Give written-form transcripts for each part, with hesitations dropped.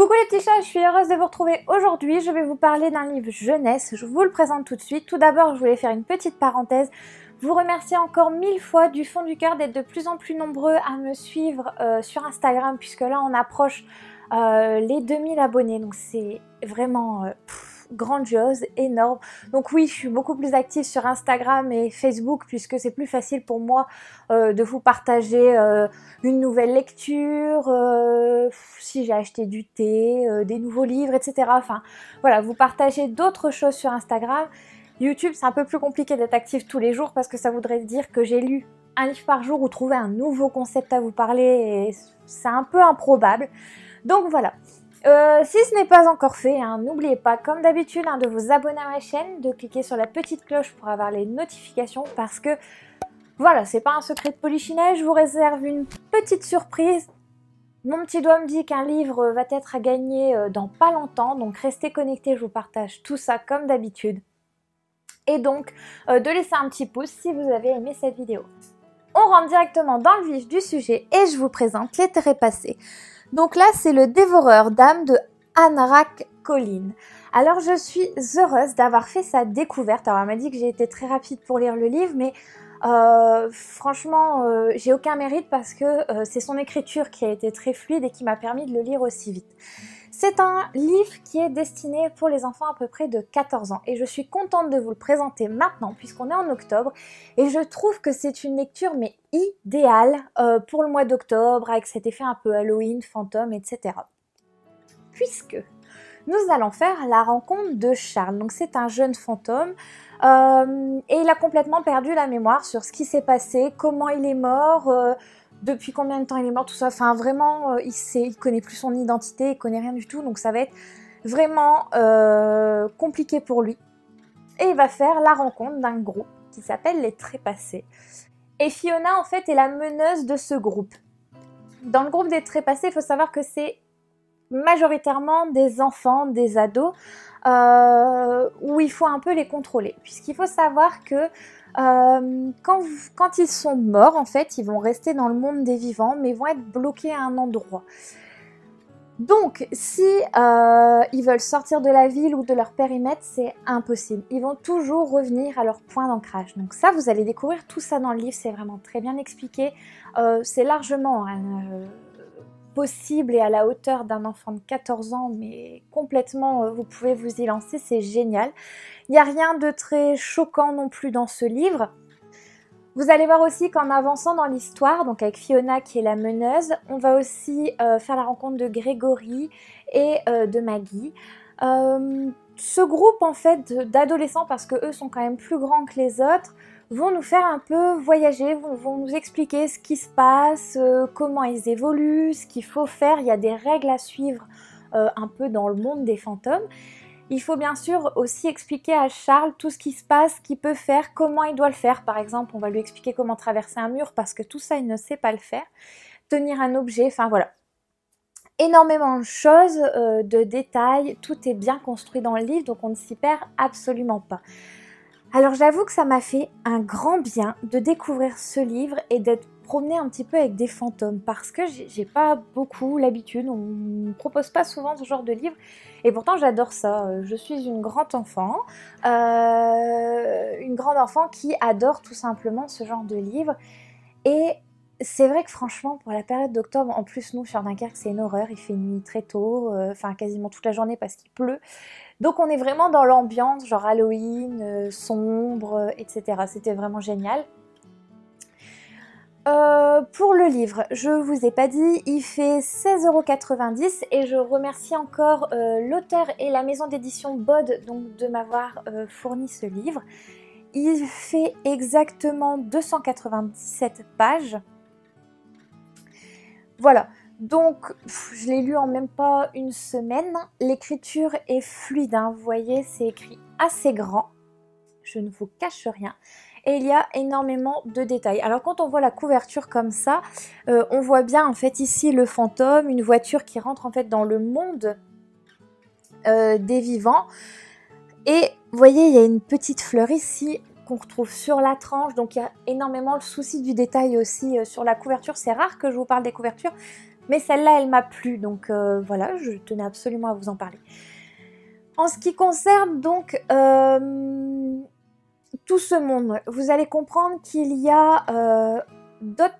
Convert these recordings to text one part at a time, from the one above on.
Coucou les petits chats, je suis heureuse de vous retrouver aujourd'hui. Je vais vous parler d'un livre jeunesse, je vous le présente tout de suite. Tout d'abord, je voulais faire une petite parenthèse, vous remercier encore 1000 fois du fond du cœur d'être de plus en plus nombreux à me suivre sur Instagram, puisque là on approche les 2000 abonnés, donc c'est vraiment grandiose, énorme. Donc oui, je suis beaucoup plus active sur Instagram et Facebook puisque c'est plus facile pour moi de vous partager une nouvelle lecture, si j'ai acheté du thé, des nouveaux livres, etc. Enfin voilà, vous partagez d'autres choses sur Instagram. YouTube, c'est un peu plus compliqué d'être active tous les jours parce que ça voudrait dire que j'ai lu un livre par jour ou trouver un nouveau concept à vous parler et c'est un peu improbable. Donc voilà. Si ce n'est pas encore fait, n'oubliez pas comme d'habitude de vous abonner à ma chaîne, de cliquer sur la petite cloche pour avoir les notifications parce que voilà, c'est pas un secret de polichinelle, je vous réserve une petite surprise. Mon petit doigt me dit qu'un livre va être à gagner dans pas longtemps, donc restez connectés, je vous partage tout ça comme d'habitude. Et donc de laisser un petit pouce si vous avez aimé cette vidéo. On rentre directement dans le vif du sujet et je vous présente Les Trépassés. Donc là, c'est Le Dévoreur d'âmes de Anrak Colleen. Alors, je suis heureuse d'avoir fait sa découverte. Alors, elle m'a dit que j'ai été très rapide pour lire le livre, mais franchement, j'ai aucun mérite parce que c'est son écriture qui a été très fluide et qui m'a permis de le lire aussi vite. C'est un livre qui est destiné pour les enfants à peu près de 14 ans et je suis contente de vous le présenter maintenant puisqu'on est en octobre et je trouve que c'est une lecture mais idéale pour le mois d'octobre avec cet effet un peu Halloween, fantôme, etc. Puisque nous allons faire la rencontre de Charles. Donc c'est un jeune fantôme et il a complètement perdu la mémoire sur ce qui s'est passé, comment il est mort, depuis combien de temps il est mort, tout ça. Enfin vraiment, il connaît plus son identité, il connaît rien du tout. Donc ça va être vraiment compliqué pour lui. Et il va faire la rencontre d'un groupe qui s'appelle les Trépassés. Et Fiona en fait est la meneuse de ce groupe. Dans le groupe des Trépassés, il faut savoir que c'est majoritairement des enfants, des ados, où il faut un peu les contrôler. Puisqu'il faut savoir que quand ils sont morts, en fait, ils vont rester dans le monde des vivants, mais vont être bloqués à un endroit. Donc, si ils veulent sortir de la ville ou de leur périmètre, c'est impossible. Ils vont toujours revenir à leur point d'ancrage. Donc ça, vous allez découvrir tout ça dans le livre, c'est vraiment très bien expliqué. C'est largement possible et à la hauteur d'un enfant de 14 ans, mais complètement, vous pouvez vous y lancer, c'est génial. Il n'y a rien de très choquant non plus dans ce livre. Vous allez voir aussi qu'en avançant dans l'histoire, donc avec Fiona qui est la meneuse, on va aussi faire la rencontre de Grégory et de Maggie. Ce groupe en fait d'adolescents, parce que eux sont quand même plus grands que les autres, vont nous faire un peu voyager, vont nous expliquer ce qui se passe, comment ils évoluent, ce qu'il faut faire. Il y a des règles à suivre un peu dans le monde des fantômes. Il faut bien sûr aussi expliquer à Charles tout ce qui se passe, ce qu'il peut faire, comment il doit le faire. Par exemple, on va lui expliquer comment traverser un mur parce que tout ça, il ne sait pas le faire. Tenir un objet, enfin voilà. Énormément de choses, de détails, tout est bien construit dans le livre, donc on ne s'y perd absolument pas. Alors j'avoue que ça m'a fait un grand bien de découvrir ce livre et d'être promenée un petit peu avec des fantômes parce que j'ai pas beaucoup l'habitude, on ne me propose pas souvent ce genre de livre et pourtant j'adore ça. Je suis une grande enfant qui adore tout simplement ce genre de livre et c'est vrai que franchement pour la période d'octobre, en plus nous sur Dunkerque c'est une horreur, il fait nuit très tôt, enfin quasiment toute la journée parce qu'il pleut. Donc on est vraiment dans l'ambiance, genre Halloween, sombre, etc. C'était vraiment génial. Pour le livre, je vous ai pas dit, il fait 16,90 € et je remercie encore l'auteur et la maison d'édition Bod donc, de m'avoir fourni ce livre. Il fait exactement 297 pages. Voilà. Donc, je l'ai lu en même pas une semaine. L'écriture est fluide, hein. Vous voyez, c'est écrit assez grand. Je ne vous cache rien. Et il y a énormément de détails. Alors, quand on voit la couverture comme ça, on voit bien en fait ici le fantôme, une voiture qui rentre en fait dans le monde des vivants. Et vous voyez, il y a une petite fleur ici qu'on retrouve sur la tranche. Donc, il y a énormément le souci du détail aussi sur la couverture. C'est rare que je vous parle des couvertures. mais celle-là elle m'a plu, donc voilà, je tenais absolument à vous en parler. En ce qui concerne donc tout ce monde, vous allez comprendre qu'il y a d'autres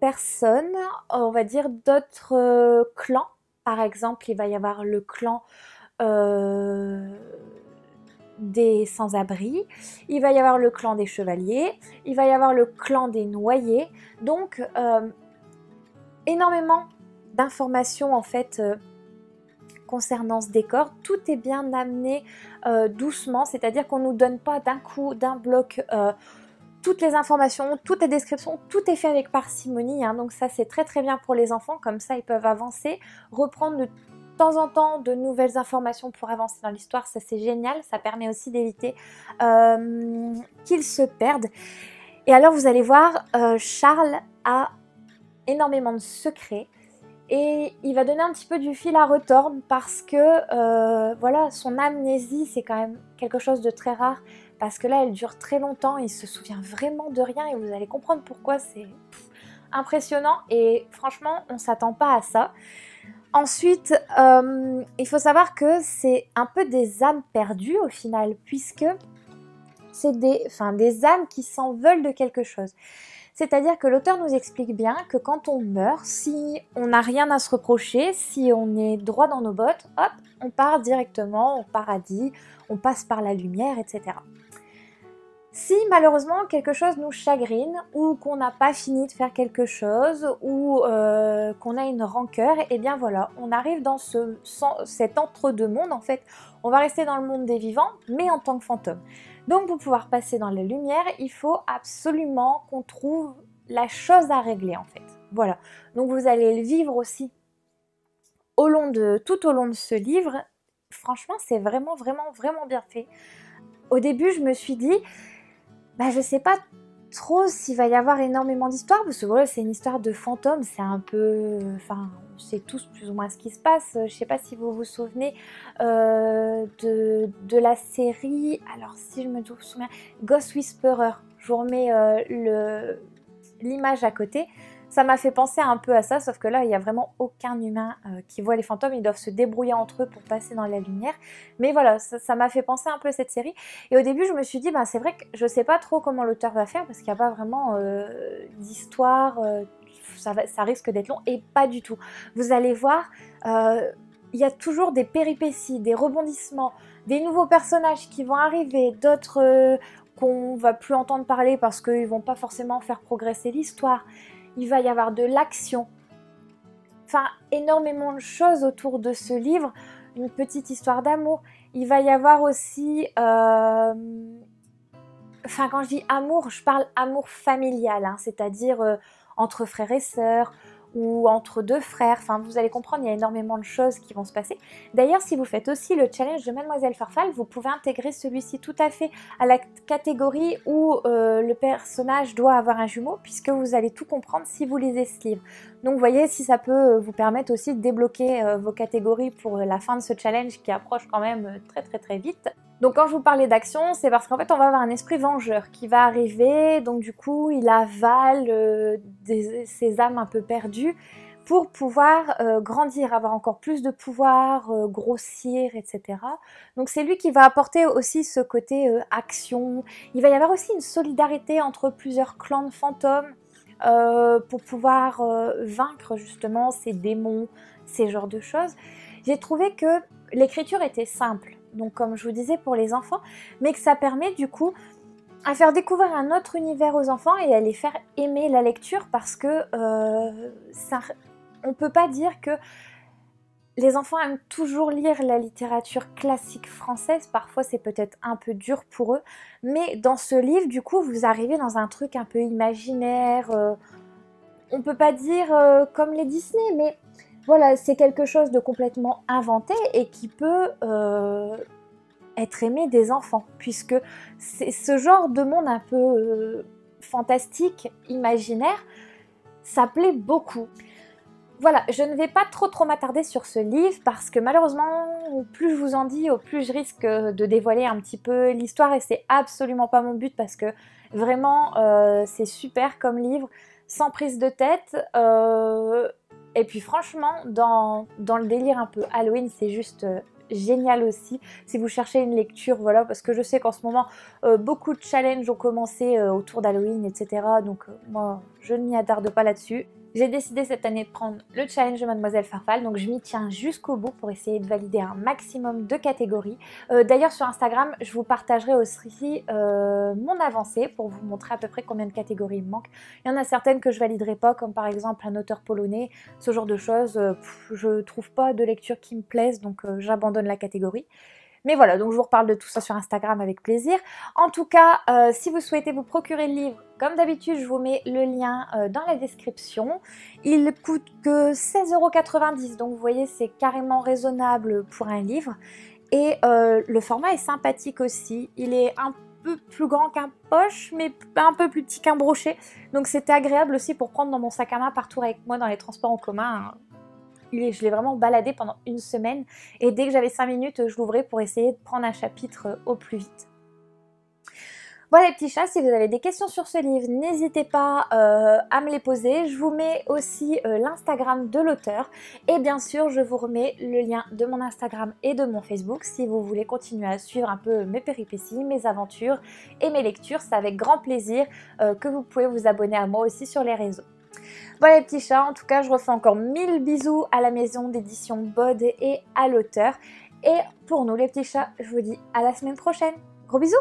personnes, on va dire d'autres clans. Par exemple, il va y avoir le clan des sans-abri, il va y avoir le clan des chevaliers, il va y avoir le clan des noyés. Donc énormément d'informations en fait concernant ce décor. Tout est bien amené doucement, c'est-à-dire qu'on ne nous donne pas d'un coup, d'un bloc toutes les informations, toutes les descriptions, tout est fait avec parcimonie, hein, donc ça c'est très très bien pour les enfants, comme ça ils peuvent avancer, reprendre de temps en temps de nouvelles informations pour avancer dans l'histoire, ça c'est génial, ça permet aussi d'éviter qu'ils se perdent. Et alors vous allez voir, Charles a énormément de secrets, et il va donner un petit peu du fil à retordre parce que voilà, son amnésie c'est quand même quelque chose de très rare, parce que là elle dure très longtemps, il se souvient vraiment de rien et vous allez comprendre pourquoi, c'est impressionnant et franchement on s'attend pas à ça. Ensuite il faut savoir que c'est un peu des âmes perdues au final, puisque c'est des âmes qui s'en veulent de quelque chose. C'est-à-dire que l'auteur nous explique bien que quand on meurt, si on n'a rien à se reprocher, si on est droit dans nos bottes, hop, on part directement au paradis, on passe par la lumière, etc. Si malheureusement quelque chose nous chagrine, ou qu'on n'a pas fini de faire quelque chose, ou qu'on a une rancœur, et bien voilà, on arrive dans cet entre-deux-mondes en fait. On va rester dans le monde des vivants, mais en tant que fantôme. Donc pour pouvoir passer dans la lumière, il faut absolument qu'on trouve la chose à régler en fait. Voilà, donc vous allez le vivre aussi tout au long de ce livre. Franchement, c'est vraiment bien fait. Au début, je me suis dit, je sais pas trop s'il va y avoir énormément d'histoires, parce que voilà, c'est une histoire de fantômes, c'est un peu... Enfin, on sait tous plus ou moins ce qui se passe. Je sais pas si vous vous souvenez de la série, alors si je me souviens, Ghost Whisperer. Je vous remets l'image à côté. Ça m'a fait penser un peu à ça, sauf que là, il n'y a vraiment aucun humain qui voit les fantômes. Ils doivent se débrouiller entre eux pour passer dans la lumière. Mais voilà, ça m'a fait penser un peu à cette série. Et au début, je me suis dit, c'est vrai que je ne sais pas trop comment l'auteur va faire, parce qu'il n'y a pas vraiment d'histoire. Ça risque d'être long, et pas du tout. Vous allez voir, il y a toujours des péripéties, des rebondissements, des nouveaux personnages qui vont arriver, d'autres qu'on va plus entendre parler parce qu'ils ne vont pas forcément faire progresser l'histoire. Il va y avoir de l'action, enfin énormément de choses autour de ce livre, une petite histoire d'amour. Il va y avoir aussi, quand je dis amour, je parle amour familial, hein, c'est-à-dire entre frères et sœurs, ou entre deux frères, enfin vous allez comprendre, il y a énormément de choses qui vont se passer. D'ailleurs, si vous faites aussi le challenge de Mademoiselle Farfalle, vous pouvez intégrer celui-ci tout à fait à la catégorie où le personnage doit avoir un jumeau, puisque vous allez tout comprendre si vous lisez ce livre. Donc vous voyez, si ça peut vous permettre aussi de débloquer vos catégories pour la fin de ce challenge qui approche quand même très vite. Donc quand je vous parlais d'action, c'est parce qu'en fait on va avoir un esprit vengeur qui va arriver, donc du coup il avale ses âmes un peu perdues pour pouvoir grandir, avoir encore plus de pouvoir, grossir, etc. Donc c'est lui qui va apporter aussi ce côté action. Il va y avoir aussi une solidarité entre plusieurs clans de fantômes pour pouvoir vaincre justement ces démons, ces genres de choses. J'ai trouvé que l'écriture était simple, donc comme je vous disais pour les enfants, mais que ça permet du coup à faire découvrir un autre univers aux enfants et à les faire aimer la lecture, parce que on peut pas dire que les enfants aiment toujours lire la littérature classique française, parfois c'est peut-être un peu dur pour eux, mais dans ce livre du coup vous arrivez dans un truc un peu imaginaire, on peut pas dire comme les Disney, mais voilà, c'est quelque chose de complètement inventé et qui peut être aimé des enfants, puisque c'est ce genre de monde un peu fantastique, imaginaire, ça plaît beaucoup. Voilà, je ne vais pas trop m'attarder sur ce livre parce que malheureusement, plus je vous en dis, au plus je risque de dévoiler un petit peu l'histoire, et c'est absolument pas mon but, parce que vraiment c'est super comme livre, sans prise de tête. Et puis franchement, dans le délire un peu Halloween, c'est juste génial aussi. Si vous cherchez une lecture, voilà, parce que je sais qu'en ce moment, beaucoup de challenges ont commencé autour d'Halloween, etc. Donc moi, je ne m'y attarde pas là-dessus. J'ai décidé cette année de prendre le challenge de Mademoiselle Farfal, donc je m'y tiens jusqu'au bout pour essayer de valider un maximum de catégories. D'ailleurs sur Instagram, je vous partagerai aussi mon avancée pour vous montrer à peu près combien de catégories il me manque. Il y en a certaines que je validerai pas, comme par exemple un auteur polonais, ce genre de choses. Je trouve pas de lecture qui me plaise, donc j'abandonne la catégorie. Mais voilà, donc je vous reparle de tout ça sur Instagram avec plaisir. En tout cas, si vous souhaitez vous procurer le livre, comme d'habitude, je vous mets le lien dans la description. Il coûte que 16,90 €, donc vous voyez, c'est carrément raisonnable pour un livre. Et le format est sympathique aussi. Il est un peu plus grand qu'un poche, mais un peu plus petit qu'un brochet. Donc c'était agréable aussi pour prendre dans mon sac à main partout avec moi dans les transports en commun. Je l'ai vraiment baladé pendant une semaine et dès que j'avais 5 minutes, je l'ouvrais pour essayer de prendre un chapitre au plus vite. Voilà les petits chats, si vous avez des questions sur ce livre, n'hésitez pas à me les poser. Je vous mets aussi l'Instagram de l'auteur et bien sûr je vous remets le lien de mon Instagram et de mon Facebook si vous voulez continuer à suivre un peu mes péripéties, mes aventures et mes lectures. C'est avec grand plaisir que vous pouvez vous abonner à moi aussi sur les réseaux. Voilà les petits chats, en tout cas je refais encore 1000 bisous à la maison d'édition Bod et à l'auteur. Et pour nous les petits chats, je vous dis à la semaine prochaine. Gros bisous!